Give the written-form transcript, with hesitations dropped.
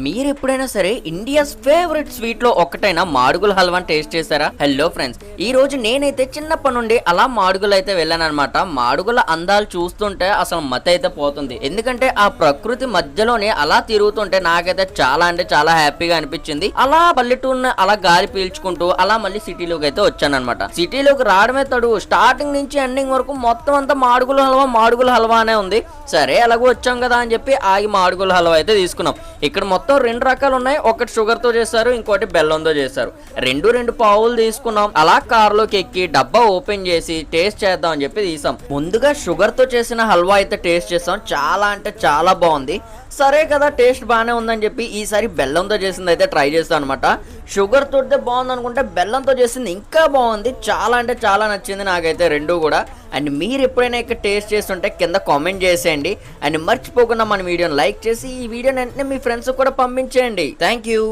మీరు ఎప్పుడైనా సరే ఇండియాస్ ఫేవరెట్ స్వీట్ లో ఒక్కటైనా మాడుగుల హల్వాని టేస్ట్ చేశారా? హలో ఫ్రెండ్స్, ఈ రోజు నేనైతే చిన్నప్పటి నుండి అలా మాడుగులు అయితే వెళ్ళాను అనమాట. మాడుగుల అందాలు చూస్తుంటే అసలు మత అయితే పోతుంది. ఎందుకంటే ఆ ప్రకృతి మధ్యలోనే అలా తిరుగుతుంటే నాకైతే చాలా అంటే చాలా హ్యాపీగా అనిపించింది. అలా పల్లెటూరుని అలా గాలి పీల్చుకుంటూ అలా మళ్ళీ సిటీలోకి అయితే వచ్చాను అనమాట. సిటీలోకి రావడమే తడు స్టార్టింగ్ నుంచి ఎండింగ్ వరకు మొత్తం అంతా మాడుగుల హల్వా అనే ఉంది. సరే అలాగూ వచ్చాం కదా అని చెప్పి ఆగి మాడుగుల హల్వా అయితే తీసుకున్నాం. ఇక్కడ మొత్తం రెండు రకాలు ఉన్నాయి. ఒకటి షుగర్ తో చేశారు, ఇంకోటి బెల్లంతో చేశారు. రెండు పావులు తీసుకున్నాం. అలా కారులోకి ఎక్కి డబ్బా ఓపెన్ చేసి టేస్ట్ చేద్దాం అని చెప్పి తీసాం. ముందుగా షుగర్ తో చేసిన హల్వా అయితే టేస్ట్ చేసాం. చాలా అంటే చాలా బాగుంది. సరే కదా టేస్ట్ బాగానే ఉందని చెప్పి ఈసారి బెల్లంతో చేసింది అయితే ట్రై చేస్తాను అనమాట. షుగర్ తోటే బాగుంది అనుకుంటే బెల్లంతో చేసింది ఇంకా బాగుంది. చాలా అంటే చాలా నచ్చింది నాకైతే రెండు కూడా. అండ్ మీరు ఎప్పుడైనా ఇక్కడ టేస్ట్ చేస్తుంటే కింద కామెంట్ చేసేయండి. అండ్ మర్చిపోకుండా మన వీడియోని లైక్ చేసి ఈ వీడియోని వెంటనే మీ ఫ్రెండ్స్ కూడా పంపించేయండి. Thank you.